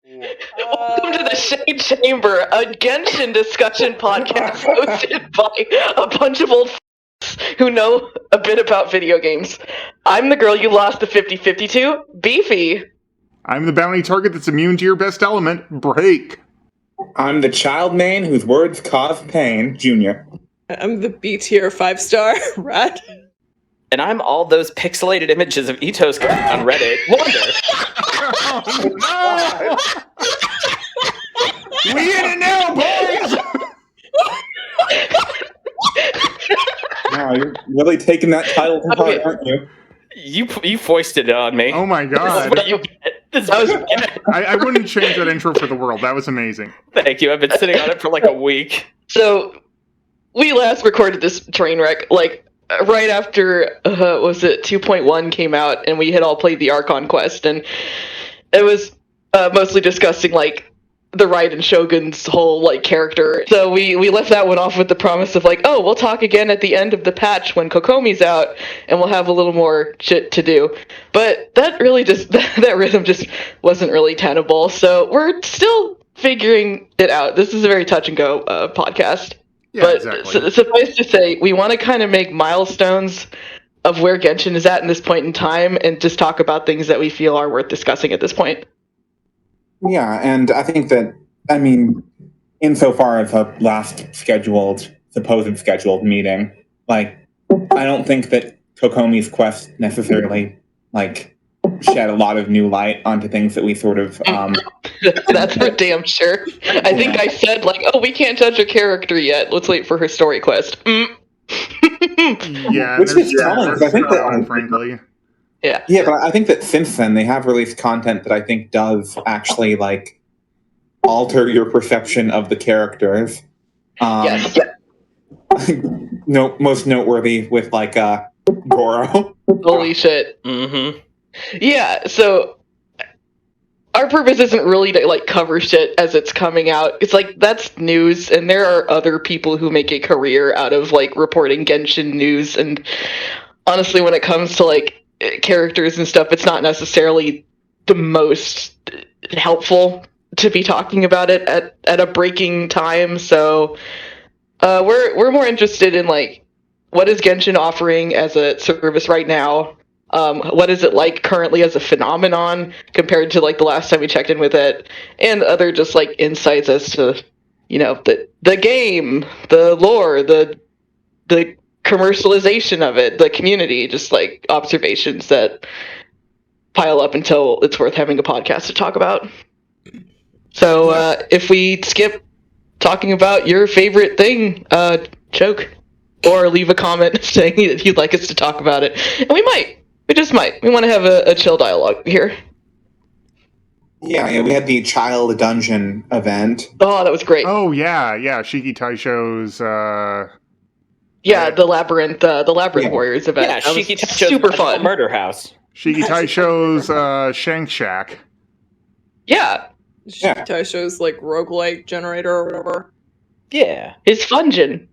Welcome to the Shade Chamber, a Genshin discussion podcast hosted by a bunch of old who know a bit about video games. I'm the girl you lost the 50-50 to, Beefy. I'm the bounty target that's immune to your best element, Break. I'm the child main whose words cause pain, Junior. I'm the B tier 5-star, Rat. And I'm all those pixelated images of Ito's on Reddit, Wonder. Oh, no! We in it now, boys! Wow, you're really taking that title to heart, aren't you? You foisted it on me. Oh my god. I wouldn't change that intro for the world. That was amazing. Thank you. I've been sitting on it for like a week. So, we last recorded this train wreck, right after, was it 2.1 came out, and we had all played the Archon quest, and it was mostly discussing, the Raiden Shogun's whole, character. So we left that one off with the promise of, we'll talk again at the end of the patch when Kokomi's out, and we'll have a little more shit to do. But that really that rhythm just wasn't really tenable, so we're still figuring it out. This is a very touch-and-go podcast. Yeah, but exactly. Suffice to say, we want to kind of make milestones of where Genshin is at in this point in time, and just talk about things that we feel are worth discussing at this point. Yeah, and I think that, insofar as a supposed scheduled meeting, I don't think that Kokomi's quest necessarily, shed a lot of new light onto things that we sort of, That's for damn sure. I think I said, we can't judge a character yet. Let's wait for her story quest. Yeah, which is telling, because I think that, frankly. Yeah. Yeah, but I think that since then, they have released content that I think does actually, alter your perception of the characters. Yes. Most noteworthy with, Goro. Holy shit. Mm-hmm. Yeah, so our purpose isn't really to cover shit as it's coming out. It's that's news, and there are other people who make a career out of reporting Genshin news, and honestly, when it comes to characters and stuff, it's not necessarily the most helpful to be talking about it at a breaking time. So we're more interested in what is Genshin offering as a service right now. What is it like currently as a phenomenon compared to the last time we checked in with it, and other just insights as to the game, the lore, the commercialization of it, the community, just observations that pile up until it's worth having a podcast to talk about. So if we skip talking about your favorite thing, choke, or leave a comment saying that you'd like us to talk about it, and we might. We just might. We want to have a chill dialogue here. Yeah, we had the Child Dungeon event. Oh, that was great. Oh, yeah. Shiki Taisho's, the Labyrinth Warriors event. Yeah, that Shiki was Taisho's super fun. Murder House. Shiki Taisho's, Shank Shack. Yeah. Taisho's roguelike generator or whatever. Yeah. His Fungin.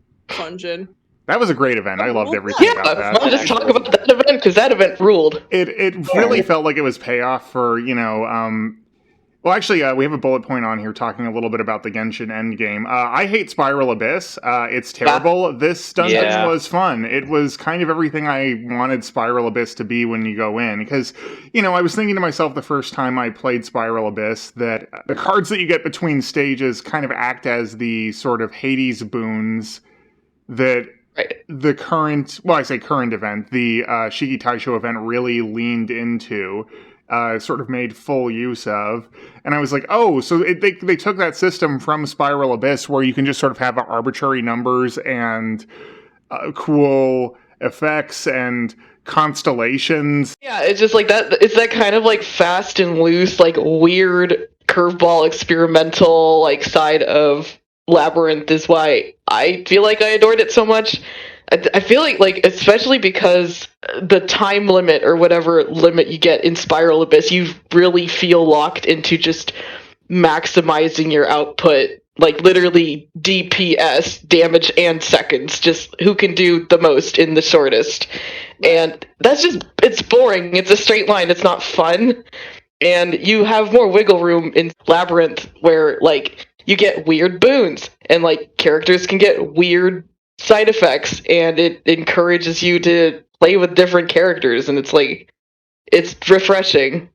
That was a great event. I loved everything about that. I'll just talk about that event, because that event ruled. It really felt like it was payoff for, well, actually, we have a bullet point on here talking a little bit about the Genshin endgame. I hate Spiral Abyss. It's terrible. This dungeon was fun. It was kind of everything I wanted Spiral Abyss to be when you go in. Because, I was thinking to myself the first time I played Spiral Abyss that the cards that you get between stages kind of act as the sort of Hades boons that... Right. The current event, the Shiki Taisho event really leaned into, sort of made full use of. And I was like, oh, so they took that system from Spiral Abyss where you can just sort of have arbitrary numbers and cool effects and constellations. Yeah, it's just that. It's that kind of fast and loose, weird curveball experimental side of Labyrinth is why I feel I adored it so much. I feel especially because the time limit or whatever limit you get in Spiral Abyss, you really feel locked into just maximizing your output, literally DPS, damage and seconds, just who can do the most in the shortest. And that's just, it's boring. It's a straight line. It's not fun. And you have more wiggle room in Labyrinth where, like, you get weird boons and, like, characters can get weird side effects, and it encourages you to play with different characters, and it's, like, it's refreshing.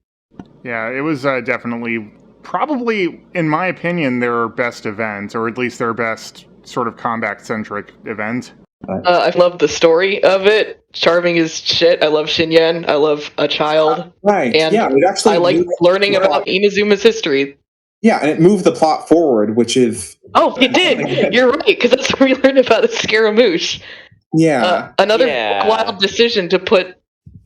Yeah, it was definitely, probably, in my opinion, their best event, or at least their best sort of combat-centric event. I love the story of it. Charming as shit. I love Shinyen. I love A Child. Right. And yeah, it actually I like moved- learning about Inazuma's history. Yeah, and it moved the plot forward, which is Oh, it did! You're right, because that's where we learned about the Scaramouche. yeah. Another Yeah. wild decision to put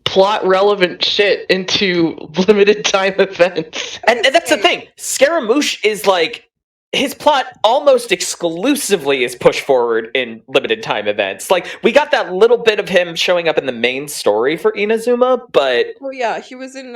plot-relevant shit into limited-time events. And that's the thing. Scaramouche is like, his plot almost exclusively is pushed forward in limited time events. Like, we got that little bit of him showing up in the main story for Inazuma, but Oh yeah, he was in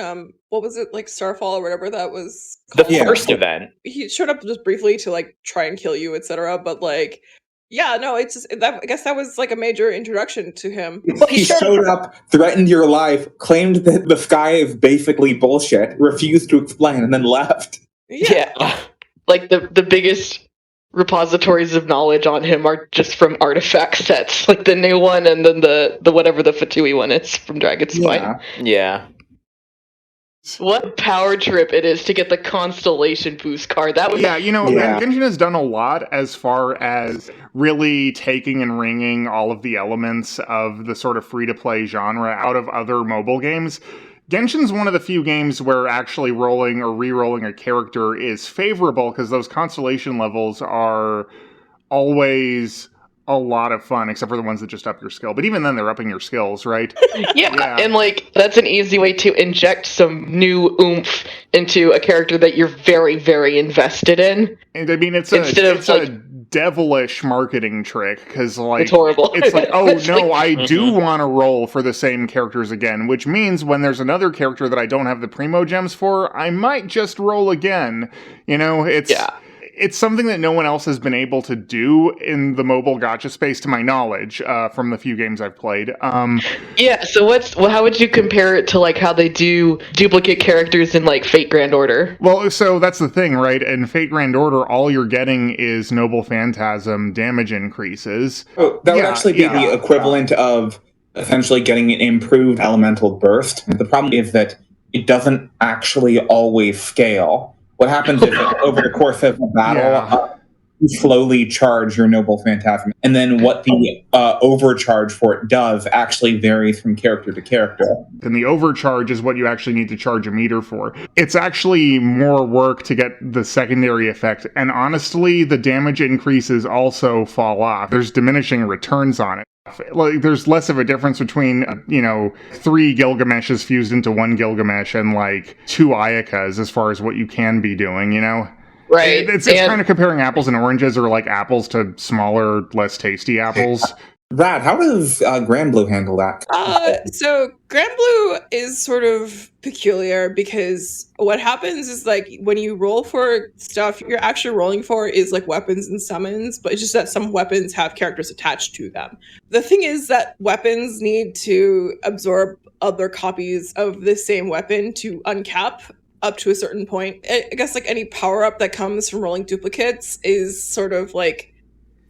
what was it, like Starfall or whatever that was the called. Yeah. first event. He showed up just briefly to like try and kill you, etc. But like, yeah, no, it's just that, I guess that was like a major introduction to him. Well, He showed up, threatened your life, claimed that the sky is basically bullshit, refused to explain, and then left. Yeah. Like, the biggest repositories of knowledge on him are just from artifact sets, like the new one and then the whatever the Fatui one is from Dragon Spine. Yeah. Yeah. What a power trip it is to get the Constellation boost card. That was Yeah, you know, Yeah. Genshin has done a lot as far as really taking and wringing all of the elements of the sort of free-to-play genre out of other mobile games. Genshin's one of the few games where actually rolling or re-rolling a character is favorable, because those constellation levels are always a lot of fun, except for the ones that just up your skill. But even then, they're upping your skills, right? Yeah, and like that's an easy way to inject some new oomph into a character that you're very, very invested in. And I mean, it's Instead of, a devilish marketing trick, because like It's horrible. it's like, oh It's no, like- I do want to roll for the same characters again, which means when there's another character that I don't have the primo gems for, I might just roll again. You know, it's something that no one else has been able to do in the mobile gacha space, to my knowledge, from the few games I've played. Yeah, so how would you compare it to like how they do duplicate characters in like Fate Grand Order? Well, so that's the thing, right? In Fate Grand Order, all you're getting is Noble Phantasm damage increases. Oh, that would Yeah, actually be yeah. the equivalent of essentially getting an improved elemental burst. The problem is that it doesn't actually always scale. What happens is that over the course of a battle, Yeah. you slowly charge your Noble Phantasm, and then what the overcharge for it does actually varies from character to character. And the overcharge is what you actually need to charge a meter for. It's actually more work to get the secondary effect, and honestly, the damage increases also fall off. There's diminishing returns on it. Like, there's less of a difference between, 3 Gilgameshes fused into 1 Gilgamesh and, like, 2 Ayakas as far as what you can be doing, you know? Right. It's And- kind of comparing apples and oranges, or, like, apples to smaller, less tasty apples. Rad, how does Grand Blue handle that? So Grand Blue is sort of peculiar because what happens is like when you roll for stuff, you're actually rolling for is like weapons and summons, but it's just that some weapons have characters attached to them. The thing is that weapons need to absorb other copies of the same weapon to uncap up to a certain point. I guess like any power up that comes from rolling duplicates is sort of like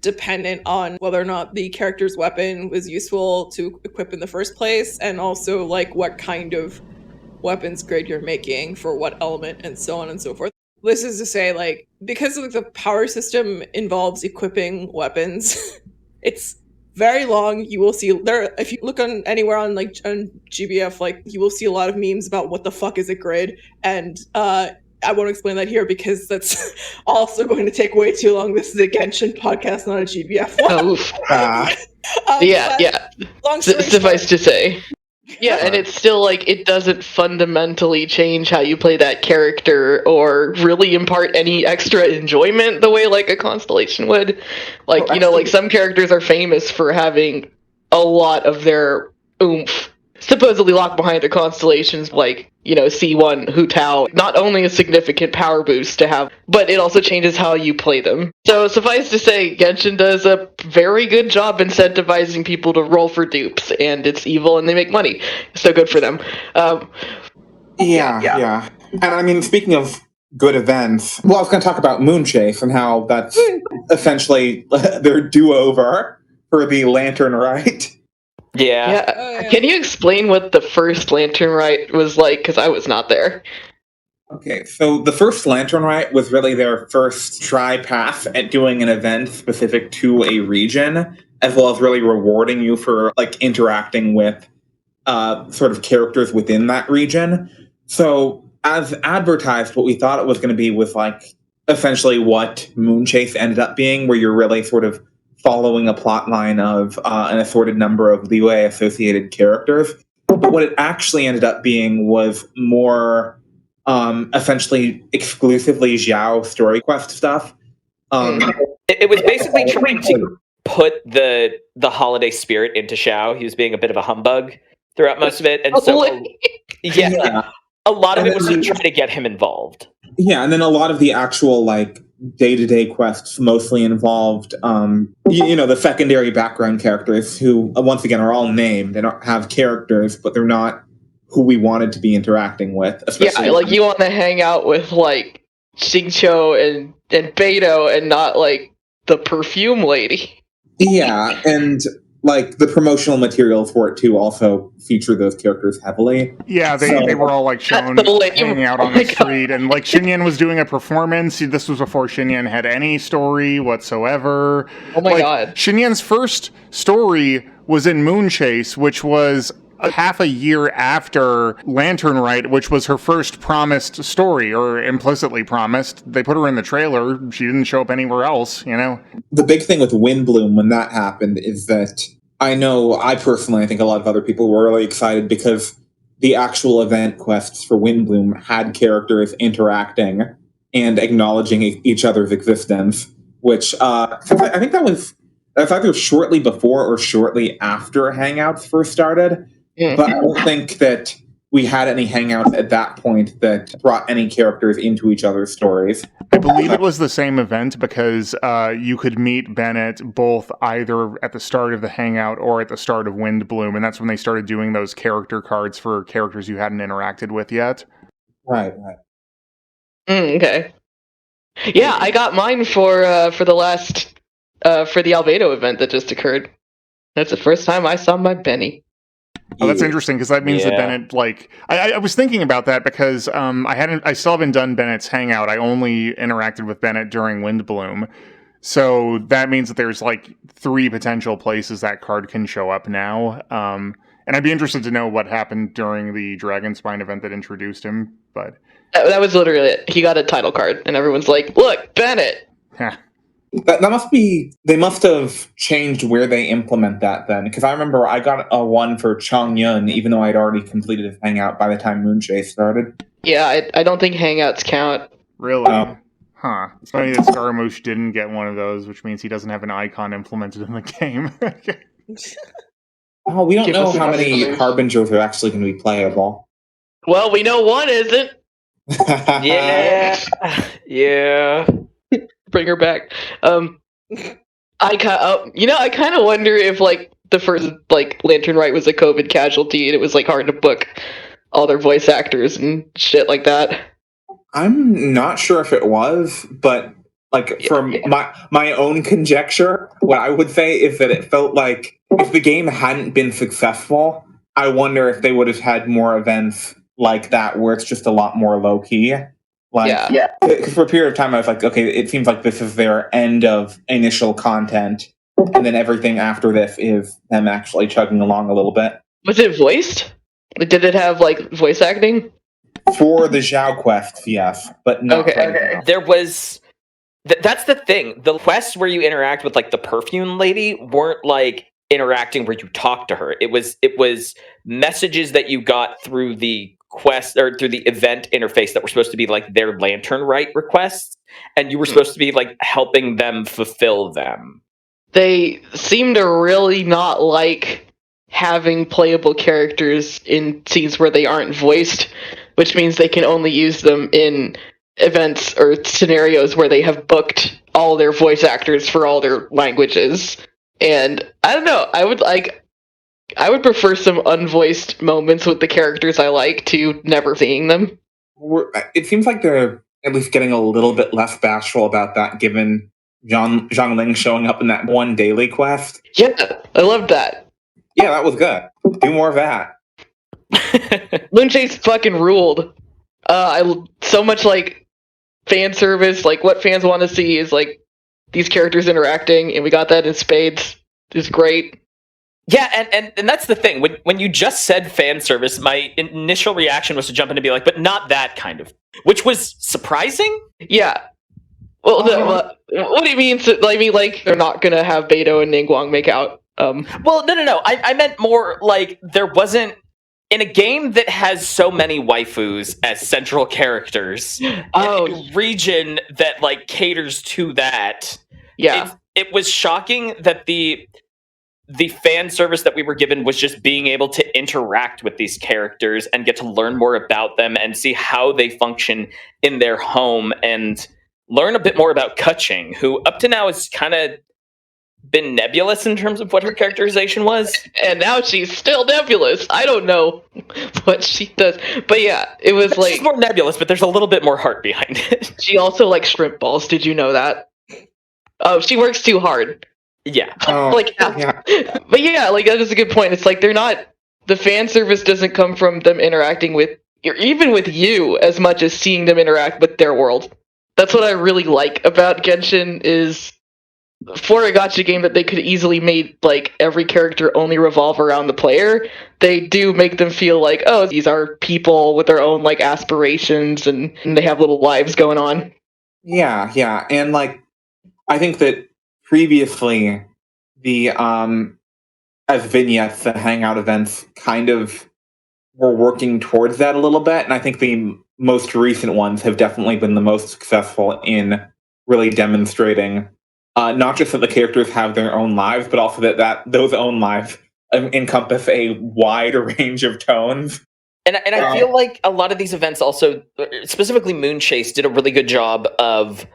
dependent on whether or not the character's weapon was useful to equip in the first place, and also like what kind of weapons grade you're making for what element and so on and so forth. This is to say, like, because like the power system involves equipping weapons, it's very long. You will see there, if you look on anywhere on like on GBF, like you will see a lot of memes about what the fuck is a grid, and I won't explain that here because that's also going to take way too long. This is a Genshin podcast, not a GBF one. Oof. But long story Suffice short, to say. Yeah, and it's still like it doesn't fundamentally change how you play that character or really impart any extra enjoyment the way like a Constellation would. Like, like some characters are famous for having a lot of their oomph supposedly locked behind their constellations, like, C1 Hu Tao. Not only a significant power boost to have, but it also changes how you play them. So suffice to say, Genshin does a very good job incentivizing people to roll for dupes, and it's evil and they make money. So good for them. Yeah. And I mean, speaking of good events, well, I was going to talk about Moonchase and how that's essentially their do-over for the Lantern Rite. Yeah. Oh, yeah. Can you explain what the first Lantern Rite was like? Because I was not there. Okay, so the first Lantern Rite was really their first try pass at doing an event specific to a region, as well as really rewarding you for like interacting with sort of characters within that region. So, as advertised, what we thought it was going to be was like essentially what Moonchase ended up being, where you're really sort of following a plot line of an assorted number of Liyue associated characters. But what it actually ended up being was more essentially exclusively Xiao story quest stuff. It was basically trying to put the holiday spirit into Xiao. He was being a bit of a humbug throughout most of it, and so a lot of it was to try to get him involved. Yeah, and then a lot of the actual like day-to-day quests mostly involved the secondary background characters who once again are all named. They don't have characters, but they're not who we wanted to be interacting with. Yeah, like you want to hang out with like Xingqiu and Beidou and not like the perfume lady. Yeah, and like the promotional material for it too also feature those characters heavily. Yeah, they were all like shown hanging out on the street, and like Xinyan was doing a performance. This was before Xinyan had any story whatsoever. Oh my god. Xinyan's first story was in Moonchase, which was half a year after Lantern Rite, which was her first promised story, or implicitly promised. They put her in the trailer. She didn't show up anywhere else, you know? The big thing with Windbloom when that happened is that I personally, I think a lot of other people were really excited because the actual event quests for Windbloom had characters interacting and acknowledging each other's existence, which I think that's either shortly before or shortly after Hangouts first started. But I don't think that we had any Hangouts at that point that brought any characters into each other's stories. I believe it was the same event because you could meet Bennett both either at the start of the Hangout or at the start of Windbloom, and that's when they started doing those character cards for characters you hadn't interacted with yet. Right. Okay. Yeah, I got mine for the last for the Albedo event that just occurred. That's the first time I saw my Benny. Oh, that's interesting because that means that Bennett, like, I was thinking about that because I still haven't done Bennett's Hangout. I only interacted with Bennett during Windbloom, so that means that there's like 3 potential places that card can show up now. And I'd be interested to know what happened during the Dragonspine event that introduced him. But that was literally it. He got a title card, and everyone's like, "Look, Bennett." That must be. They must have changed where they implement that then, because I remember I got a one for Chong Yun, even though I'd already completed his Hangout by the time Moonchase started. Yeah, I don't think Hangouts count. Really? Huh. It's funny that Scaramouche didn't get one of those, which means he doesn't have an icon implemented in the game. Oh, we don't know how many Harbingers are actually going to be playable. Well, we know one isn't. Yeah. Bring her back. I kind of wonder if like the first like Lantern Rite was a COVID casualty, and it was like hard to book all their voice actors and shit like that. I'm not sure if it was, but like from my own conjecture, what I would say is that it felt like if the game hadn't been successful, I wonder if they would have had more events like that where it's just a lot more low key. Because for a period of time, I was like, okay, it seems like this is their end of initial content, and then everything after this is them actually chugging along a little bit. Was it voiced? Did it have like voice acting? For the Xiao quests, yes, but not right now. There was. That's the thing. The quests where you interact with like the perfume lady weren't like interacting where you talk to her. It was messages that you got through the quest or through the event interface that were supposed to be like their Lantern Rite requests, and you were supposed to be like helping them fulfill them. They seem to really not like having playable characters in scenes where they aren't voiced, which means they can only use them in events or scenarios where they have booked all their voice actors for all their languages. And I don't know, I would prefer some unvoiced moments with the characters I like to never seeing them. it seems like they're at least getting a little bit less bashful about that, given Zhang Ling showing up in that one daily quest. Yeah, I loved that. Yeah, that was good. Do more of that. Moonchase fucking ruled. So much like fan service, like what fans want to see is like these characters interacting, and we got that in spades. It's great. Yeah, and that's the thing. When you just said fan service, my initial reaction was to jump in and be like, but not that kind of, which was surprising. Yeah. Well, what do you mean? I mean, like they're not gonna have Beidou and Ningguang make out. Well, no. I meant more like there wasn't in a game that has so many waifus as central characters. Oh, a region that like caters to that. yeah. It was shocking that the fan service that we were given was just being able to interact with these characters and get to learn more about them and see how they function in their home and learn a bit more about Keqing, who up to now has kind of been nebulous in terms of what her characterization was. And now she's still nebulous. I don't know what she does. But yeah, it was like she's more nebulous, but there's a little bit more heart behind it. she also likes shrimp balls. Did you know that? Oh, she works too hard. Yeah. Yeah. But yeah, like that is a good point. It's like they're not the fan service doesn't come from them interacting with or even with you as much as seeing them interact with their world. That's what I really like about Genshin is for a gacha game that they could easily make like every character only revolve around the player. They do make them feel like, oh, these are people with their own like aspirations and they have little lives going on. Yeah. And like I think that previously the as vignettes, the hangout events kind of were working towards that a little bit, and I think the most recent ones have definitely been the most successful in really demonstrating not just that the characters have their own lives, but also that those own lives encompass a wide range of tones. And I feel like a lot of these events also, specifically Moonchase, did a really good job of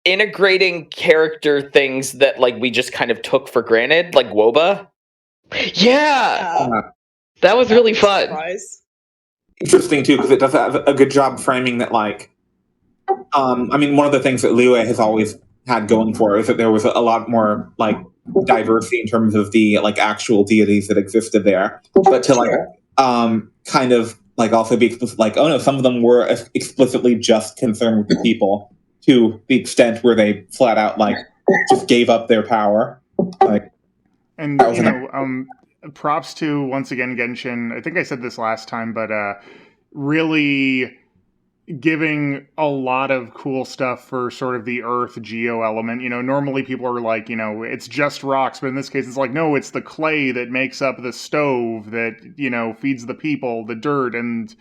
integrating character things that like we just kind of took for granted, like Woba. Yeah, that was really fun. Surprise. Interesting too, because it does have a good job framing that. Like, I mean, one of the things that Liyue has always had going for it is that there was a lot more like diversity in terms of the like actual deities that existed there, but to like kind of like also be explicit, like, oh no, some of them were explicitly just concerned with the people to the extent where they flat out like just gave up their power. Like, and you know, props to once again Genshin. I think I said this last time, but really giving a lot of cool stuff for sort of the earth geo element. You know, normally people are like, you know, it's just rocks, but in this case it's like, no, it's the clay that makes up the stove that, you know, feeds the people, the dirt and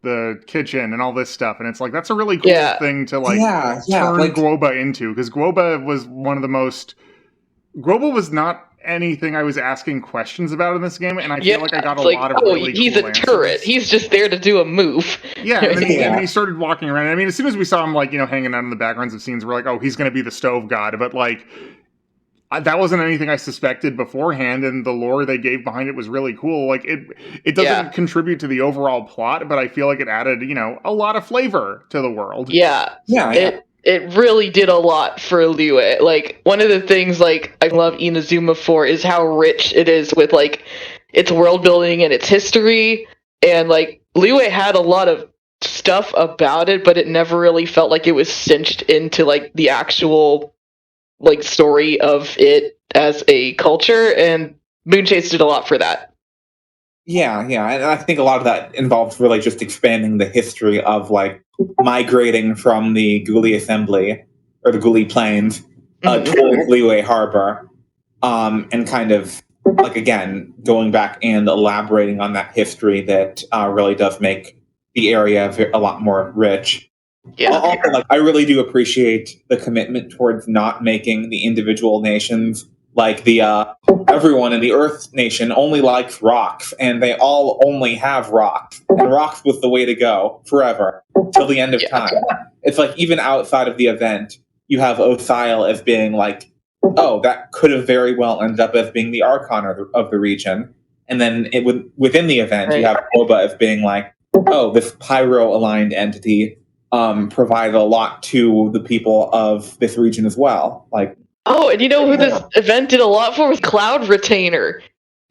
the kitchen and all this stuff. And it's like, that's a really cool thing to like turn like Guoba into, because Guoba was one of the most... Guoba was not anything I was asking questions about in this game, and I feel like I got a lot of really he's cool a turret. answers. He's just there to do a move. Yeah, and then he started walking around. I mean, as soon as we saw him, like, you know, hanging out in the backgrounds of scenes, we're like, oh, he's going to be the stove god. But, like, that wasn't anything I suspected beforehand, and the lore they gave behind it was really cool. Like, it doesn't contribute to the overall plot, but I feel like it added, you know, a lot of flavor to the world. Yeah. It really did a lot for Liyue. Like, one of the things, like, I love Inazuma for is how rich it is with, like, its world building and its history. And, like, Liyue had a lot of stuff about it, but it never really felt like it was cinched into, like, the actual, like, story of it as a culture. And Moonchase did a lot for that. Yeah, and I think a lot of that involves really just expanding the history of, like, migrating from the Guli Assembly, or the Guli Plains, towards Liyue Harbor, and kind of, like, again, going back and elaborating on that history that really does make the area a lot more rich. Yeah. Also, like, I really do appreciate the commitment towards not making the individual nations like the everyone in the Earth Nation only likes rocks, and they all only have rocks, and rocks was the way to go forever till the end of time. It's like even outside of the event, you have Osile as being like, oh, that could have very well ended up as being the Archon of the region, and then within the event, you have Boba as being like, oh, this pyro-aligned entity provided a lot to the people of this region as well. Like, Oh, and you know who this event did a lot for was Cloud Retainer.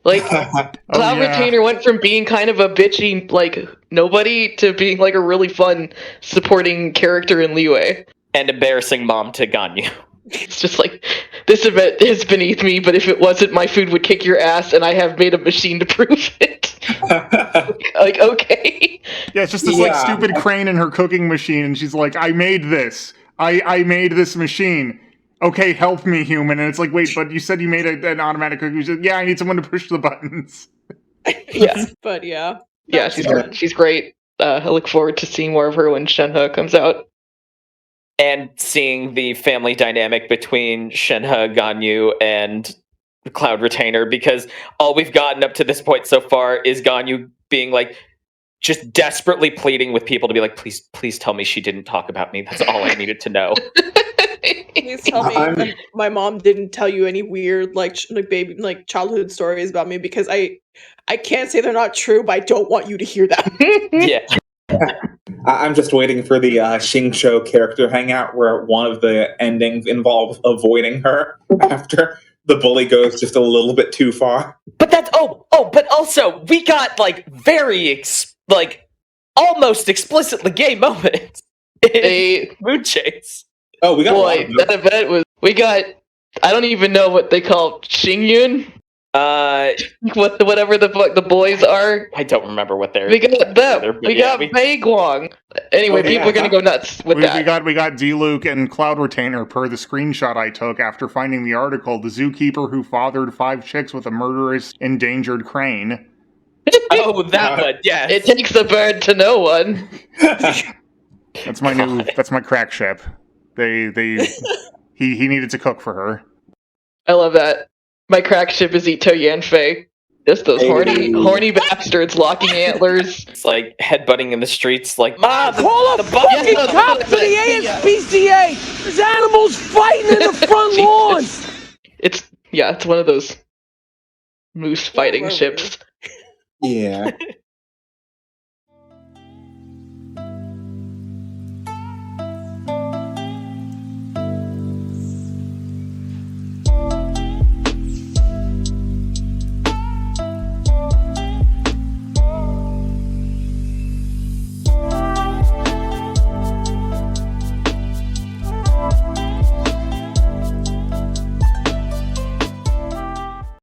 Like, Cloud Retainer went from being kind of a bitchy, like, nobody to being, like, a really fun supporting character in Liyue. And embarrassing mom to Ganyu. It's just like, this event is beneath me, but if it wasn't, my food would kick your ass, and I have made a machine to prove it. Like, okay. Yeah, it's just this like stupid crane in her cooking machine, and she's like, I made this. I made this machine. Okay, help me, human. And it's like, wait, but you said you made an automatic cooking machine. Yeah, I need someone to push the buttons. Yeah. But yeah. Yeah, she's great. I look forward to seeing more of her when Shenhe comes out. And seeing the family dynamic between Shenhe, Ganyu, and Cloud Retainer, because all we've gotten up to this point so far is Ganyu being like, just desperately pleading with people to be like, please tell me she didn't talk about me. That's all I needed to know. Please tell me that my mom didn't tell you any weird like baby like childhood stories about me, because I can't say they're not true, but I don't want you to hear them. Yeah. I'm just waiting for the Xingqiu character hangout where one of the endings involves avoiding her after the bully goes just a little bit too far. But that's but also we got like very almost explicitly gay moments in Moon Chase. Oh, we got that event was I don't even know what they call Xingyun. Whatever the fuck the boys are. I don't remember what they're. We got them. We got Beiguang. Anyway, people are gonna go nuts with that. We got D-Luke and Cloud Retainer per the screenshot I took after finding the article. The zookeeper who fathered 5 chicks with a murderous endangered crane. Oh, that one. Yes. It takes a bird to know one. That's my crack ship. He needed to cook for her. I love that. My crack ship is Ito Yanfei. Just those horny bastards locking antlers. It's like headbutting in the streets, like, Ma, Call a fucking cop for the ASPCA! There's animals fighting in the front lawn! It's one of those moose fighting ships. Yeah.